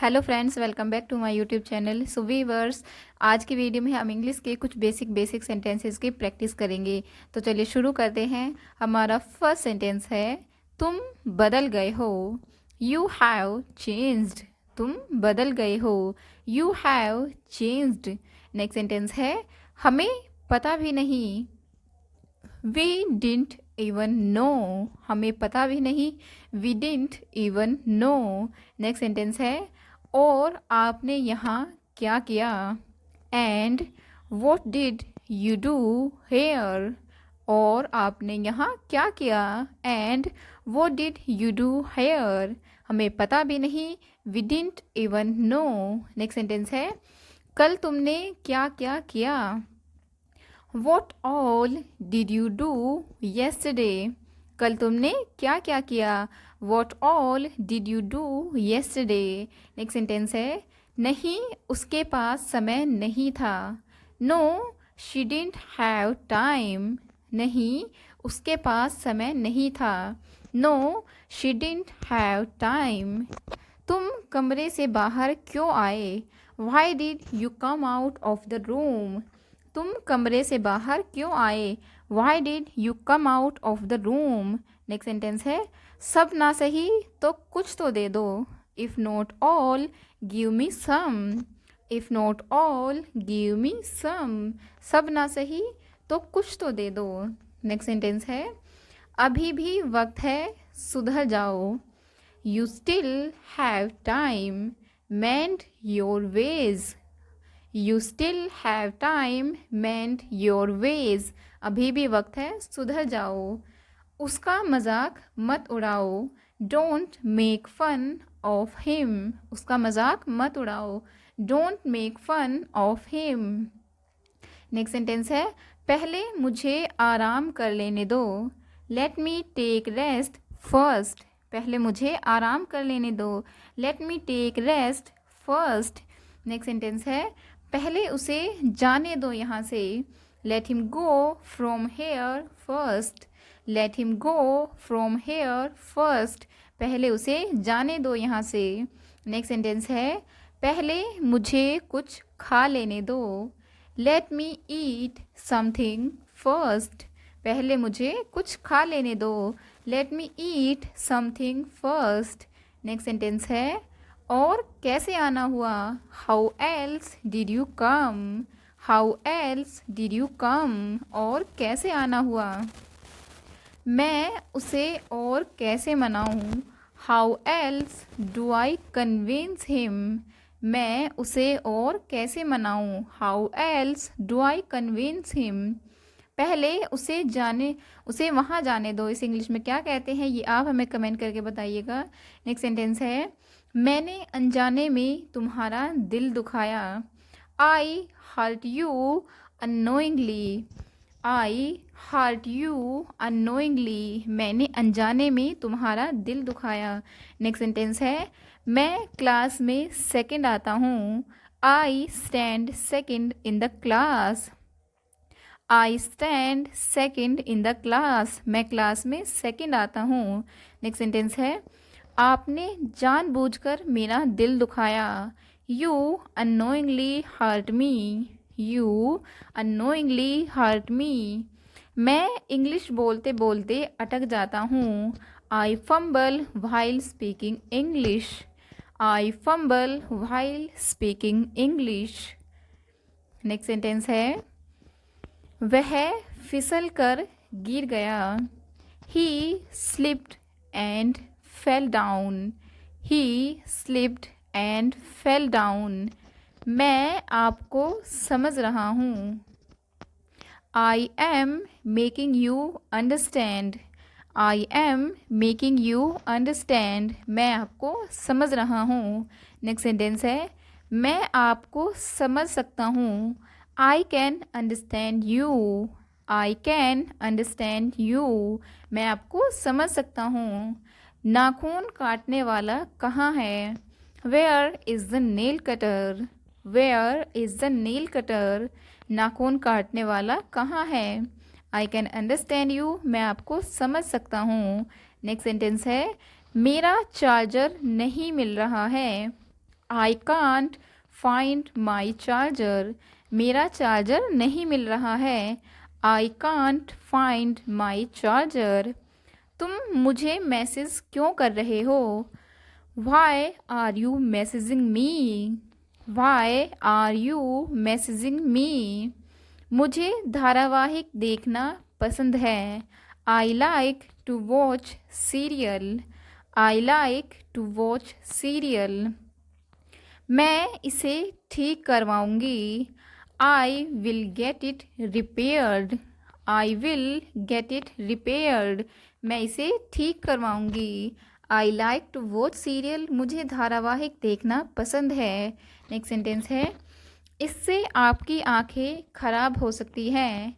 Hello friends, welcome back to my YouTube channel. So viewers, आज की video में हम इंग्लिश के कुछ बेसिक सेंटेंसेस की प्रैक्टिस करेंगे। तो चलिए शुरू करते हैं। हमारा फर्स्ट सेंटेंस है, तुम बदल गए हो। You have changed. तुम बदल गए हो। You have changed. Next sentence है, हमें पता भी नहीं। We didn't even know. हमें पता भी नहीं। We didn't even know. Next sentence है, और आपने यहाँ क्या किया। And what did you do here. और आपने यहाँ क्या किया। And what did you do here. हमें पता भी नहीं। We didn't even know. Next sentence है, कल तुमने क्या क्या किया। What all did you do yesterday? कल तुमने क्या क्या किया। What all did you do yesterday? Next sentence है, नहीं उसके पास समय नहीं था। No, she didn't have time. नहीं उसके पास समय नहीं था। No, she didn't have time. तुम कमरे से बाहर क्यों आए। Why did you come out of the room? तुम कमरे से बाहर क्यों आए। Why did you come out of the room. Next sentence है, सब ना सही तो कुछ तो दे दो। If not all give me some. If not all give me some. सब ना सही तो कुछ तो दे दो। नेक्स्ट सेंटेंस है, अभी भी वक्त है सुधर जाओ। You still have time. Mend your ways. You still have time meant your ways. अभी भी वक्त है सुधर जाओ। उसका मजाक मत उड़ाओ। Don't make fun of him. उसका मजाक मत उड़ाओ। Don't make fun of him. Next sentence है, पहले मुझे आराम कर लेने दो। Let me take rest first. पहले मुझे आराम कर लेने दो। Let me take rest first. Next sentence है, पहले उसे जाने दो यहाँ से। Let him go from here first. Let him go from here first. पहले उसे जाने दो यहाँ से। नेक्स्ट सेंटेंस है, पहले मुझे कुछ खा लेने दो। लेट मी ईट समथिंग फर्स्ट। पहले मुझे कुछ खा लेने दो। लेट मी eat something first. Next sentence है, और कैसे आना हुआ। How else did you come. How else did you कम। और कैसे आना हुआ। मैं उसे और कैसे मनाऊं। How else do I convince him. मैं उसे और कैसे मनाऊं। How else do I convince him. पहले उसे वहाँ जाने दो। इसे इंग्लिश में क्या कहते हैं, ये आप हमें कमेंट करके बताइएगा। नेक्स्ट सेंटेंस है, मैंने अनजाने में तुम्हारा दिल दुखाया। I hurt you unknowingly. I hurt you unknowingly. मैंने अनजाने में तुम्हारा दिल दुखाया। नेक्स्ट सेंटेंस है, मैं क्लास में सेकंड आता हूँ। I stand second in the class. I stand second in the class. मैं क्लास में सेकंड आता हूँ। नेक्स्ट सेंटेंस है, आपने जानबूझकर मेरा दिल दुखाया। You unknowingly hurt me. You unknowingly hurt me. मैं इंग्लिश बोलते बोलते अटक जाता हूँ। I fumble while speaking English. I fumble while speaking English. Next sentence है, वह फिसल कर गिर गया। He slipped and fell down. He slipped and fell down. मैं आपको समझ रहा हूँ। I am making you understand. I am making you understand. मैं आपको समझ रहा हूँ। नेक्स्ट सेंटेंस है, मैं आपको समझ सकता हूँ। आई can understand you. I can understand you. मैं आपको समझ सकता हूँ। नाखून काटने वाला कहाँ है। Where is the nail cutter. Where is the nail cutter. नाखून काटने वाला कहाँ है। I can understand you. मैं आपको समझ सकता हूँ। नेक्स्ट सेंटेंस है, मेरा चार्जर नहीं मिल रहा है। I can't find my charger, मेरा चार्जर नहीं मिल रहा है। I can't find my charger. तुम मुझे मैसेज क्यों कर रहे हो? Why are you messaging me? Why are you messaging me? मुझे धारावाहिक देखना पसंद है। I like to watch serial. I like to watch serial. मैं इसे ठीक करवाऊंगी। I will get it repaired. I will get it repaired. मैं इसे ठीक करवाऊंगी। आई लाइक टू वॉच सीरियल, मुझे धारावाहिक देखना पसंद है। नेक्स्ट सेंटेंस है, इससे आपकी आंखें खराब हो सकती हैं।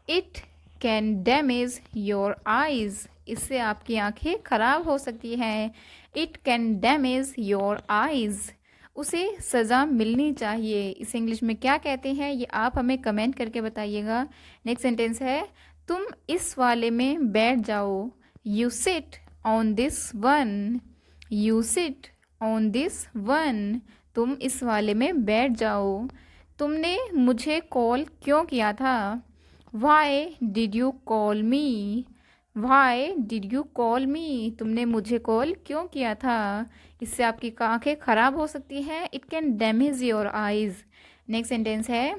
It can damage your eyes, इससे आपकी आंखें खराब हो सकती हैं। It can damage your eyes. उसे सज़ा मिलनी चाहिए, इसे इंग्लिश में क्या कहते हैं ये आप हमें कमेंट करके बताइएगा। नेक्स्ट सेंटेंस है, तुम इस वाले में बैठ जाओ। You sit on this one. You sit on this one. तुम इस वाले में बैठ जाओ। तुमने मुझे कॉल क्यों किया था? Y did you call me? Y did you call मी? तुमने मुझे कॉल क्यों किया था? इससे आपकी आंखें खराब हो सकती हैं। It can damage your eyes. Next sentence है,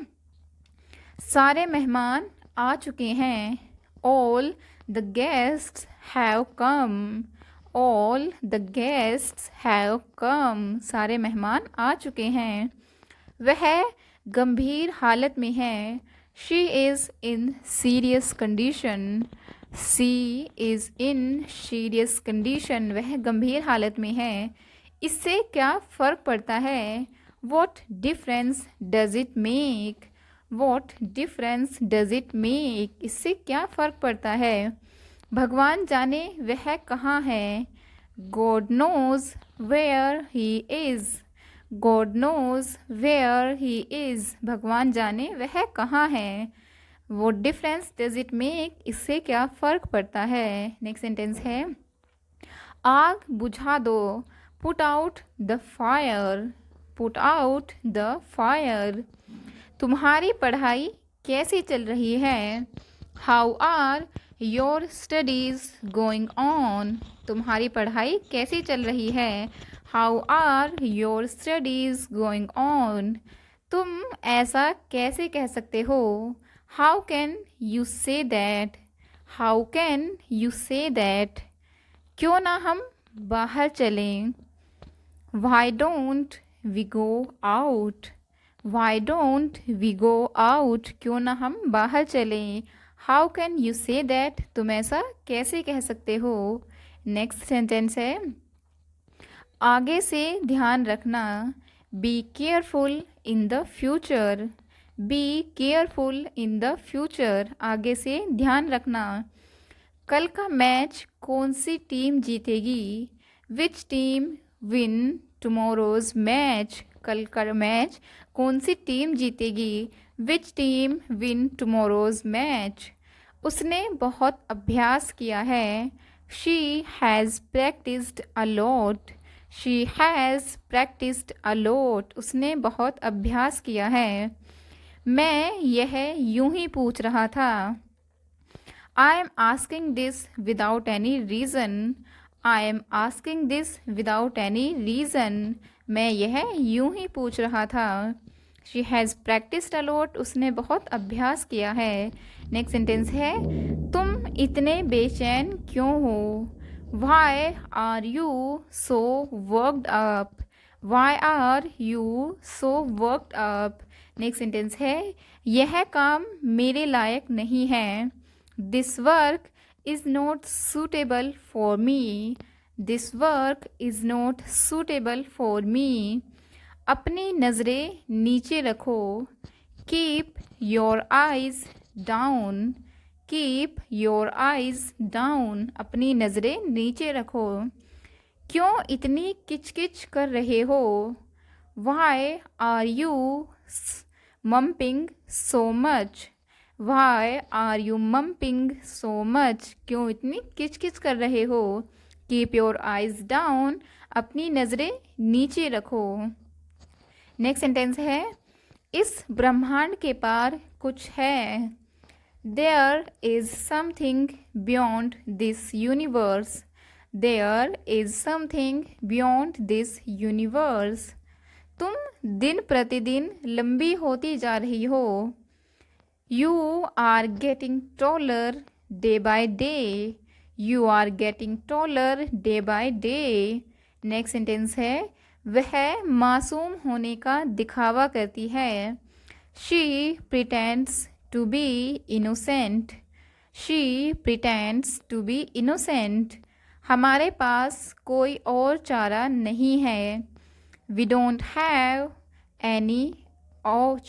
सारे मेहमान आ चुके हैं। All the guests have come. All the guests have come. सारे मेहमान आ चुके हैं। वह गंभीर हालत में है। She is in serious condition. She is in serious condition. वह गंभीर हालत में है। इससे क्या फ़र्क पड़ता है? What difference does it make? What difference does it make? इससे क्या फ़र्क पड़ता है? भगवान जाने वह कहाँ है। God knows where he is. God knows where he is. भगवान जाने वह कहाँ है। वो डिफरेंस डज इट मेक, इससे क्या फ़र्क पड़ता है। नेक्स्ट सेंटेंस है, आग बुझा दो। Put out the fire. Put out the fire. तुम्हारी पढ़ाई कैसी चल रही है? How are your studies going on? तुम्हारी पढ़ाई कैसी चल रही है? How are your studies going on? तुम ऐसा कैसे कह सकते हो? How can you say that? How can you say that? क्यों ना हम बाहर चलें? Why don't we go out? Why don't we go out? क्यों ना हम बाहर चलें? How can you say that? तुम ऐसा कैसे कह सकते हो? नेक्स्ट सेंटेंस है, आगे से ध्यान रखना। Be careful in the future. Be careful in the future. आगे से ध्यान रखना। कल का मैच कौन सी टीम जीतेगी? Which team win tomorrow's match? कल का मैच कौन सी टीम जीतेगी? Which team win tomorrow's match? उसने बहुत अभ्यास किया है। She has practised a lot. She has practised a lot. उसने बहुत अभ्यास किया है। मैं यह यूं ही पूछ रहा था। I am asking this without any reason. I am asking this without any reason. मैं यह यूं ही पूछ रहा था। She has practised a lot. उसने बहुत अभ्यास किया है। नेक्स्ट सेंटेंस है, तुम इतने बेचैन क्यों हो? Why are you so worked up? Why are you so worked up? Next sentence है, यह काम मेरे लायक नहीं है। This work is not suitable for me. This work is not suitable for me. अपनी नज़रें नीचे रखो। Keep your eyes down. Keep your eyes down. अपनी नज़रें नीचे रखो। क्यों इतनी किचकिच कर रहे हो? Why are you mumping so much? Why are you mumping so much? क्यों इतनी किचकिच कर रहे हो? Keep your eyes down. अपनी नज़रें नीचे रखो। नेक्स्ट सेंटेंस है इस ब्रह्मांड के पार कुछ है। There is something beyond this universe. There is something beyond this universe. तुम दिन प्रतिदिन लंबी होती जा रही हो। You are getting taller day by day. You are getting taller day by day. Next sentence है वह मासूम होने का दिखावा करती है। She pretends to be innocent. She pretends to be innocent. हमारे पास कोई और चारा नहीं है। We don't have any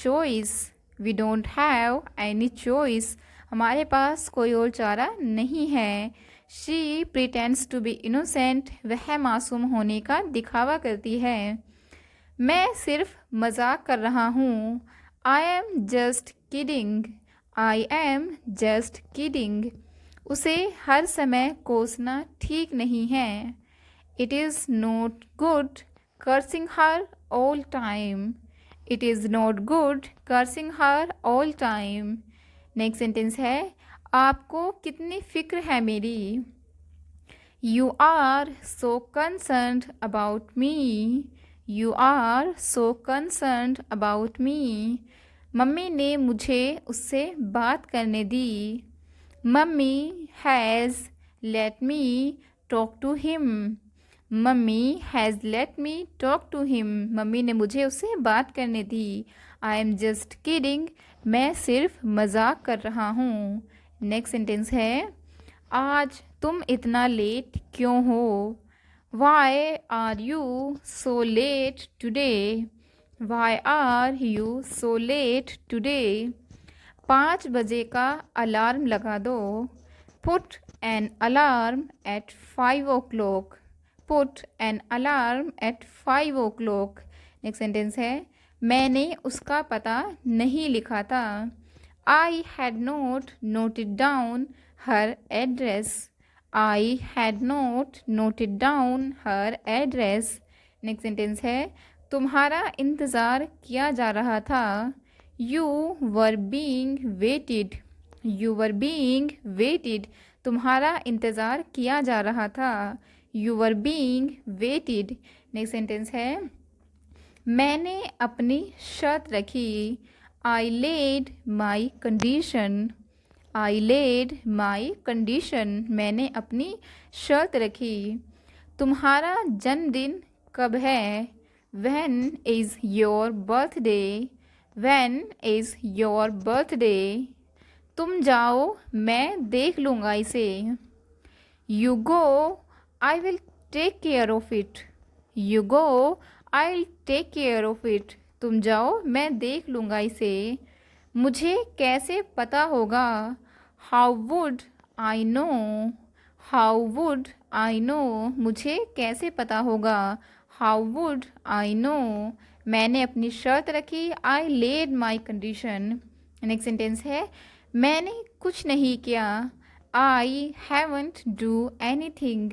choice. We don't have any choice. हमारे पास कोई और चारा नहीं है। She pretends to be innocent. वह मासूम होने का दिखावा करती है। मैं सिर्फ मजाक कर रहा हूँ। I am just kidding. I am just kidding. उसे हर समय कोसना ठीक नहीं है। It is not good cursing her all time. It is not good cursing her all time. Next sentence है आपको कितनी फिक्र है मेरी। You are so concerned about me. You are so concerned about me. Mummy ने मुझे उससे बात करने दी। Mummy has let me talk to him. Mummy has let me talk to him. Mummy ने मुझे उससे बात करने दी। I am just kidding. मैं सिर्फ मजाक कर रहा हूँ। नेक्स्ट सेंटेंस है आज तुम इतना लेट क्यों हो। Why are you so late today. Why are you so late today. 5 बजे का अलार्म लगा दो। Put an alarm at 5 o'clock. Put an alarm at 5 o'clock. Next sentence है मैंने उसका पता नहीं लिखा था। I had not noted down her address. I had not noted down her address. Next sentence है तुम्हारा इंतज़ार किया जा रहा था। You were being waited. You were being waited. तुम्हारा इंतज़ार किया जा रहा था। You were being waited. Next sentence है मैंने अपनी शर्त रखी। I laid my condition. I laid my condition. मैंने अपनी शर्त रखी। तुम्हारा जन्मदिन कब है। When is your birthday? When is your birthday? तुम जाओ मैं देख लूँगा इसे। You go. I will take care of it. You go. I'll take care of it. तुम जाओ मैं देख लूँगा इसे। मुझे कैसे पता होगा। How would I know? How would I know? मुझे कैसे पता होगा। How would I know? मैंने अपनी शर्त रखी। I laid my condition. Next sentence है मैंने कुछ नहीं किया। I haven't do anything.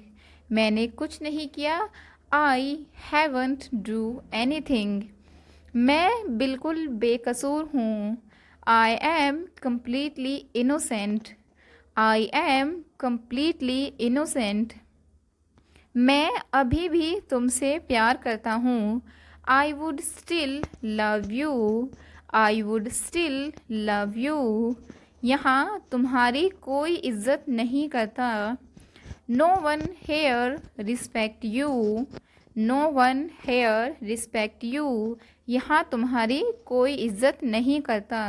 मैंने कुछ नहीं किया। I haven't do anything. मैं बिल्कुल बेकसूर हूँ। I am completely innocent. I am completely innocent. मैं अभी भी तुमसे प्यार करता हूँ। I would still love you. I would still love you. यहाँ तुम्हारी कोई इज्जत नहीं करता। No one here respect you. No one here respect you. यहाँ तुम्हारी कोई इज्जत नहीं करता।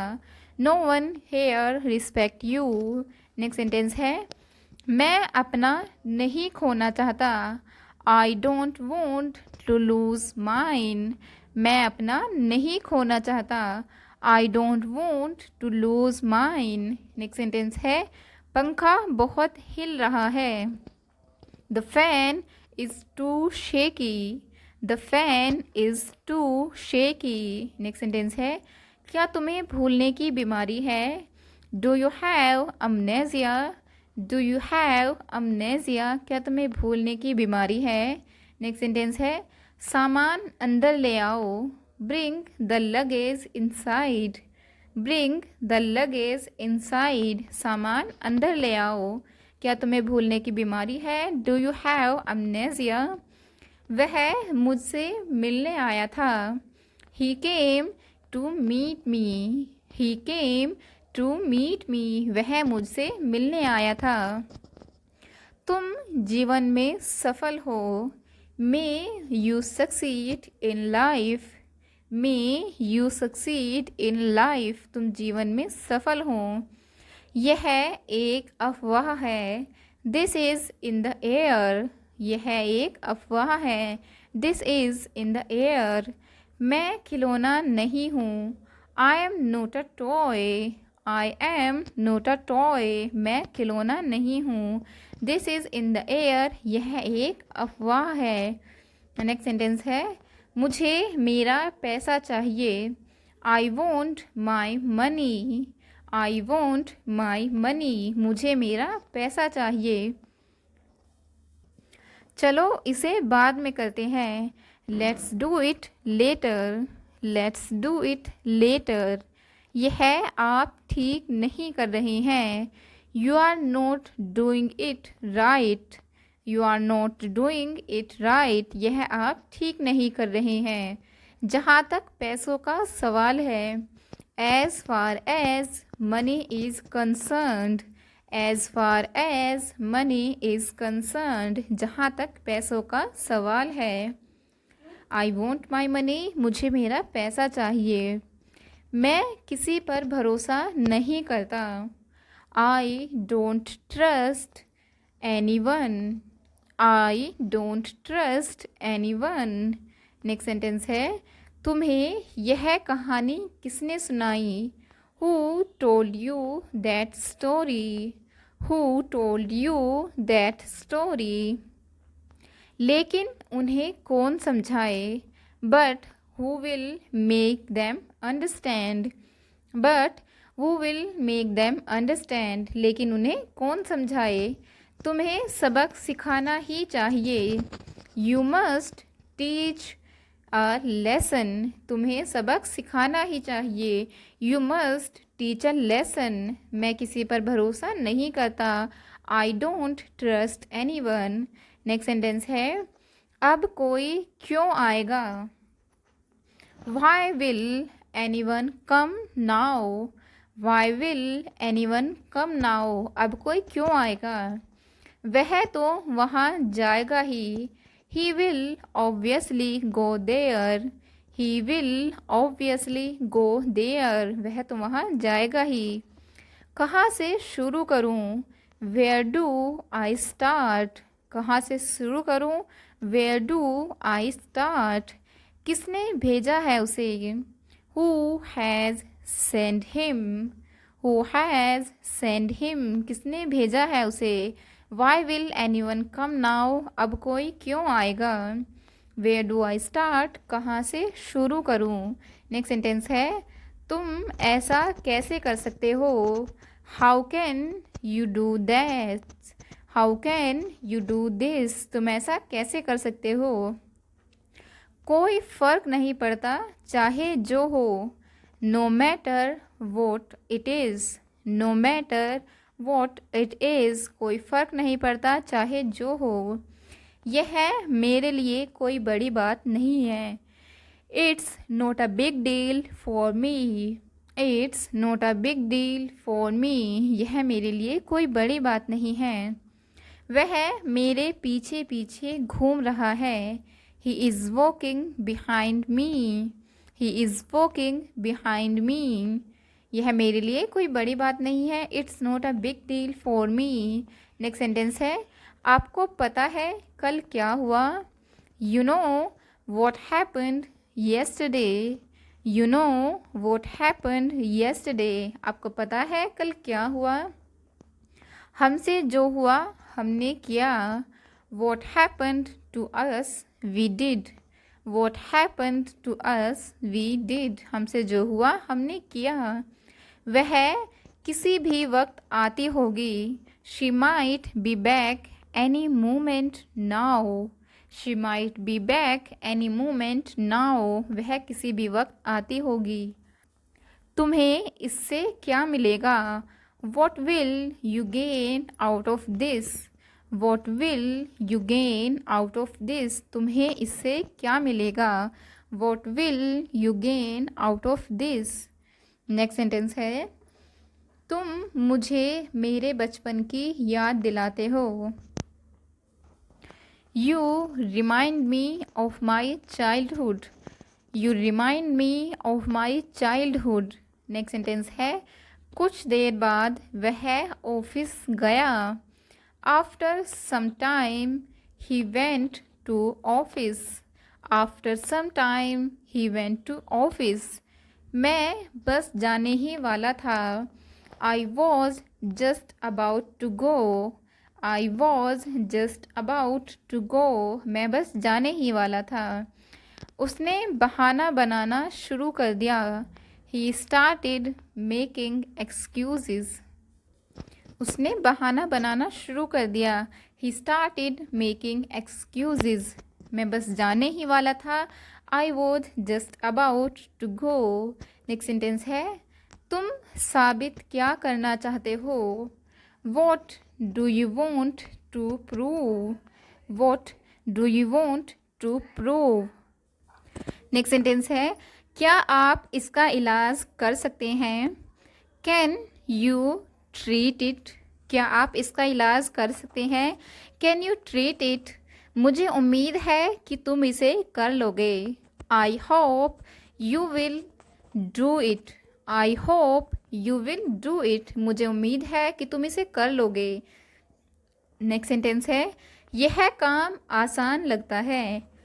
No one here respect you. Next sentence है मैं अपना नहीं खोना चाहता। I don't want to lose mine. मैं अपना नहीं खोना चाहता। I don't want to lose mine. Next sentence है पंखा बहुत हिल रहा है। The fan is too shaky. The fan is too shaky. Next sentence है क्या तुम्हें भूलने की बीमारी है। Do you have amnesia? Do you have amnesia? क्या तुम्हें भूलने की बीमारी है। नेक्स्ट सेंटेंस है सामान अंदर ले आओ। Bring the luggage inside, bring the luggage inside, सामान अंदर ले आओ। क्या तुम्हें भूलने की बीमारी है? Do you have amnesia? वह मुझसे मिलने आया था। He came to meet me, he came to meet me, वह मुझसे मिलने आया था। तुम जीवन में सफल हो। May you succeed in life, may you succeed in life, तुम जीवन में सफल हो। यह एक अफवाह है। This is in the air, यह एक अफवाह है। This is in the air. मैं खिलौना नहीं हूँ। I am note a toy, I am note a toy, मैं खिलौना नहीं हूँ। This is in the air, यह एक अफवाह है। नेक्स्ट सेंटेंस है, मुझे मेरा पैसा चाहिए। I want my money, I want my money, मुझे मेरा पैसा चाहिए। चलो इसे बाद में करते हैं। Let's do it later, let's do it later. यह आप ठीक नहीं कर रहे हैं। You are not doing it right, you are not doing it right, यह आप ठीक नहीं कर रहे हैं। जहाँ तक पैसों का सवाल है, as far as money is concerned, as far as money is concerned, जहाँ तक पैसों का सवाल है। आई वॉन्ट माई मनी, मुझे मेरा पैसा चाहिए। मैं किसी पर भरोसा नहीं करता। I don't trust any one, I don't trust anyone. Next sentence है, तुम्हें यह कहानी किसने सुनाई? Who told you that story, who told you that story. लेकिन उन्हें कौन समझाए? But who will make them understand, but who will make them understand, लेकिन उन्हें कौन समझाए? तुम्हें सबक सिखाना ही चाहिए। You must teach a lesson, तुम्हें सबक सिखाना ही चाहिए। You must teach a lesson. मैं किसी पर भरोसा नहीं करता। I don't trust anyone. Next sentence है, अब कोई क्यों आएगा? Why will any one come now, why will any one come now, अब कोई क्यों आएगा? वह तो वहाँ जाएगा ही। He will obviously go there, he will obviously go there, वह तो वहाँ जाएगा ही। कहाँ से शुरू करूँ? वेयर डू आई स्टार्ट, कहाँ से शुरू करूँ? Where do I start. किसने भेजा है उसे? Who has send him, who has send him, किसने भेजा है उसे? Why will any one come now, अब कोई क्यों आएगा? वेयर डू आई स्टार्ट, कहाँ से शुरू करूँ? नेक्स्ट सेंटेंस है, तुम ऐसा कैसे कर सकते हो? How can you do that, how can you do this, तुम ऐसा कैसे कर सकते हो? कोई फ़र्क नहीं पड़ता चाहे जो हो। No matter what it is, no matter what it is, कोई फ़र्क नहीं पड़ता चाहे जो हो। यह मेरे लिए कोई बड़ी बात नहीं है। It's not a big deal for me, it's not a big deal for me, यह मेरे लिए कोई बड़ी बात नहीं है। वह मेरे पीछे पीछे घूम रहा है। He is walking behind me, he is walking behind me, यह मेरे लिए कोई बड़ी बात नहीं है। It's not a big deal for me. Next sentence है, आपको पता है कल क्या हुआ? You know what happened yesterday, you know what happened yesterday, आपको पता है कल क्या हुआ? हमसे जो हुआ हमने किया। What happened to us we did, what happened to us we did, हमसे जो हुआ हमने किया। वह किसी भी वक्त आती होगी। She might be back any moment now, she might be back any moment now, वह किसी भी वक्त आती होगी। तुम्हें इससे क्या मिलेगा? What will you gain out of this? What will you gain out of this? तुम्हें इससे क्या मिलेगा? What will you gain out of this? Next sentence है, तुम मुझे मेरे बचपन की याद दिलाते हो। You remind me of my childhood. You remind me of my childhood. Next sentence है, कुछ देर बाद वह ऑफिस गया। After some time he went to office. After some time he went to office. मैं बस जाने ही वाला था। I was just about to go. I was just about to go. मैं बस जाने ही वाला था। उसने बहाना बनाना शुरू कर दिया। He started making excuses. उसने बहाना बनाना शुरू कर दिया। He started making excuses. मैं बस जाने ही वाला था। I was just about to go. Next sentence है, तुम साबित क्या करना चाहते हो? What do you want to prove? What do you want to prove? Next sentence है, क्या आप इसका इलाज कर सकते हैं? Can you treat it? क्या आप इसका इलाज कर सकते हैं? Can you treat it? मुझे उम्मीद है कि तुम इसे कर लोगे। I hope you will do it. I hope you will do it. मुझे उम्मीद है कि तुम इसे कर लोगे। नेक्स्ट सेंटेंस है, यह काम आसान लगता है।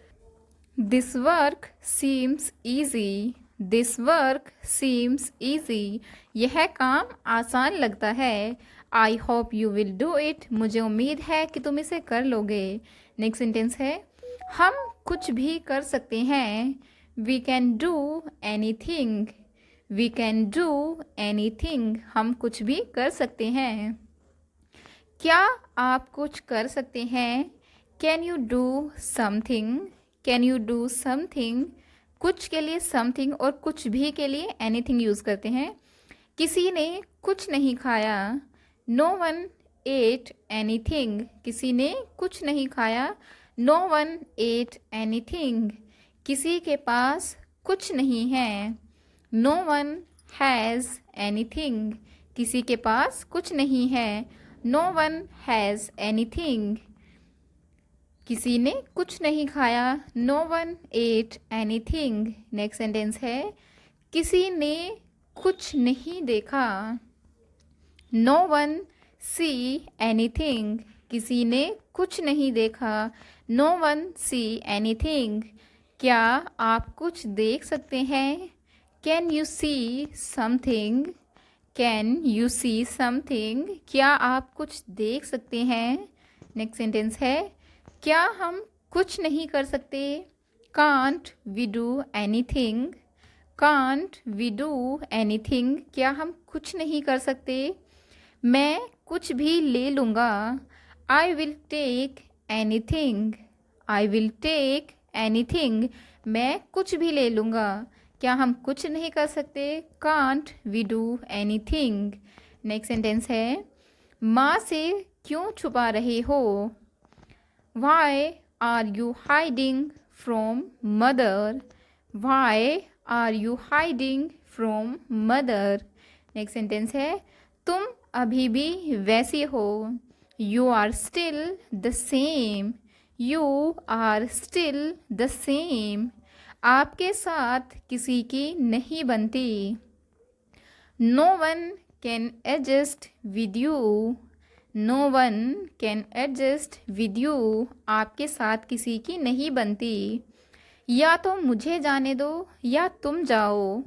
This work seems easy. This work seems easy. यह काम आसान लगता है। I hope you will do it. मुझे उम्मीद है कि तुम इसे कर लोगे। नेक्स्ट सेंटेंस है, हम कुछ भी कर सकते हैं। We can do anything. We can do anything. हम कुछ भी कर सकते हैं। क्या आप कुछ कर सकते हैं? Can you do something? Can you do something? कुछ के लिए समथिंग और कुछ भी के लिए एनीथिंग यूज़ करते हैं। किसी ने कुछ नहीं खाया। No one ate anything. किसी ने कुछ नहीं खाया। No one ate anything. किसी के पास कुछ नहीं है। No one has anything. किसी के पास कुछ नहीं है। No one has anything. किसी ने कुछ नहीं खाया। No one ate anything. Next sentence है, किसी ने कुछ नहीं देखा। No one see anything. किसी ने कुछ नहीं देखा। No one see anything. क्या आप कुछ देख सकते हैं? Can you see something? Can you see something? क्या आप कुछ देख सकते हैं? नेक्स्ट सेंटेंस है, क्या हम कुछ नहीं कर सकते? Can't we do anything. Can't we do anything. क्या हम कुछ नहीं कर सकते? मैं कुछ भी ले लूँगा। I will take anything. I will take anything. मैं कुछ भी ले लूँगा। क्या हम कुछ नहीं कर सकते? Can't we do anything. Next sentence है, माँ से क्यों छुपा रहे हो? Why are you hiding from mother? Why are you hiding from mother? Next sentence है, तुम अभी भी वैसी हो। You are still the same. You are still the same. आपके साथ किसी की नहीं बनती। No one can adjust with you. No one can adjust with you. आपके साथ किसी की नहीं बनती। या तो मुझे जाने दो या तुम जाओ।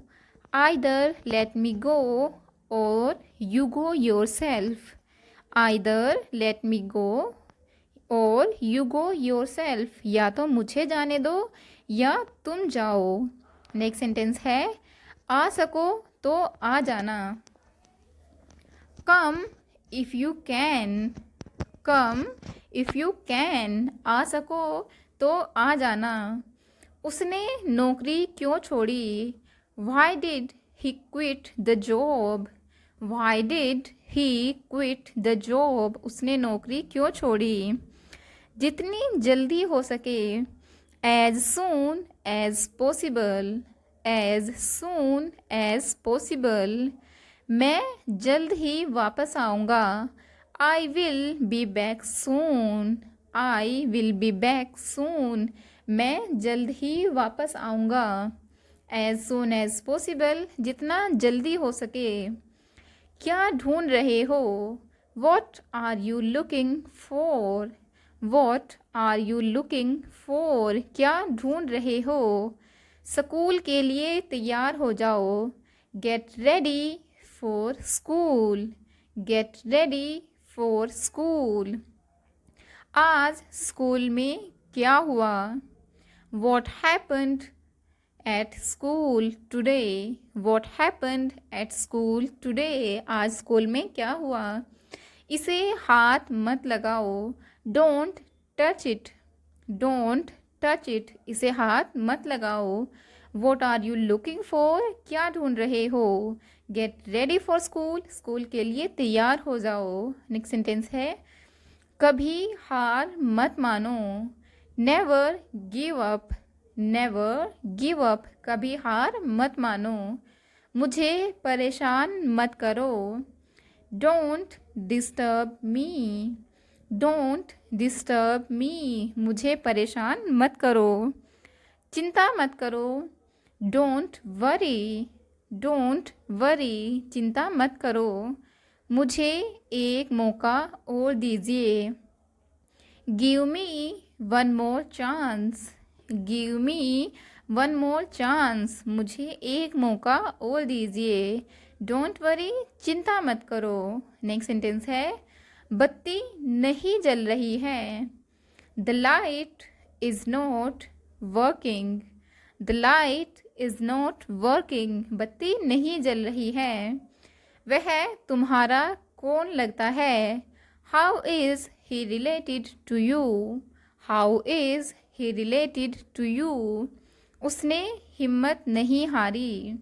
Either let me go or you go yourself. Either let me go or you go your self. या तो मुझे जाने दो या तुम जाओ। नेक्स्ट सेंटेंस है, आ सको तो आ जाना। Come if you can. Come if you can. आ सको तो आ जाना। उसने नौकरी क्यों छोड़ी? Why did he quit the job? Why did he quit the job? उसने नौकरी क्यों छोड़ी? जितनी जल्दी हो सके, as soon as possible, as soon as possible. मैं जल्द ही वापस आऊँगा, I will be back soon, I will be back soon. मैं जल्द ही वापस आऊँगा, एज सून एज पॉसिबल, जितना जल्दी हो सके। क्या ढूंढ रहे हो? What are you looking for? What are you looking for? क्या ढूंढ रहे हो? स्कूल के लिए तैयार हो जाओ, get ready for school, get ready for school. आज स्कूल में क्या हुआ? What happened at school today? What happened at school today? आज स्कूल में क्या हुआ? इसे हाथ मत लगाओ, don't touch it, don't touch it. इसे हाथ मत लगाओ। What are you looking for? क्या ढूंढ रहे हो? Get ready for school, school के लिए तैयार हो जाओ। नेक्स्ट सेंटेंस है, कभी हार मत मानो, never give up, never give up. कभी हार मत मानो। मुझे परेशान मत करो, don't disturb me, don't disturb me. मुझे परेशान मत करो। चिंता मत करो, डोंट वरी, डोंट वरी। चिंता मत करो। मुझे एक मौका और दीजिए, give me one more chance, give me one more chance. मुझे एक मौका और दीजिए, डोंट वरी। चिंता मत करो। नेक्स्ट सेंटेंस है, बत्ती नहीं जल रही है, the light is not working, the light is not working. बत्ती नहीं जल रही है। वह तुम्हारा कौन लगता है? How is he related to you, how is he related to you. उसने हिम्मत नहीं हारी,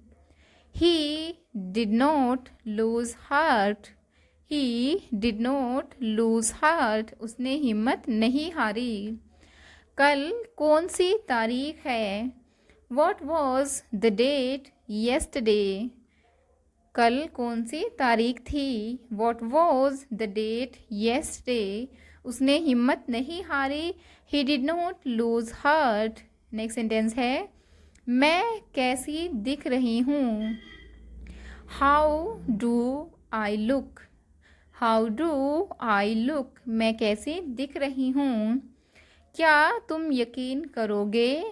he did not lose heart, he did not lose heart. उसने हिम्मत नहीं हारी। कल कौन सी तारीख है? What was the date yesterday? कल कौन सी तारीख थी? What was the date yesterday? उसने हिम्मत नहीं हारी, he did not lose heart. Next sentence है, मैं कैसी दिख रही हूँ? How do I look, how do I look. मैं कैसी दिख रही हूँ? क्या तुम यकीन करोगे?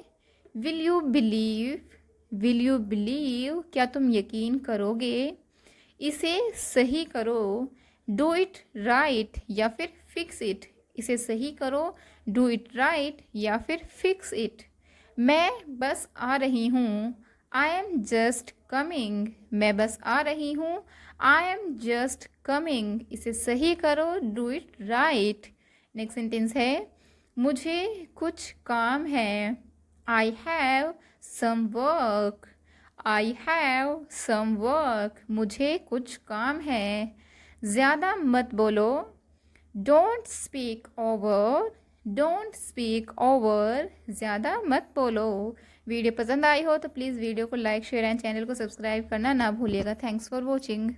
Will you believe, will you believe. क्या तुम यकीन करोगे? इसे सही करो, डू इट राइट या फिर फिक्स इट। इसे सही करो, डू इट राइट या फिर फिक्स इट। मैं बस आ रही हूँ, आई एम जस्ट कमिंग। मैं बस आ रही हूँ, आई एम जस्ट कमिंग। इसे सही करो, do it right. Next sentence है, मुझे कुछ काम है, I have some work, I have some work. मुझे कुछ काम है। ज़्यादा मत बोलो, don't speak over, don't speak over. ज़्यादा मत बोलो। वीडियो पसंद आई हो तो प्लीज़ वीडियो को लाइक शेयर एंड चैनल को सब्सक्राइब करना ना भूलिएगा। Thanks for watching.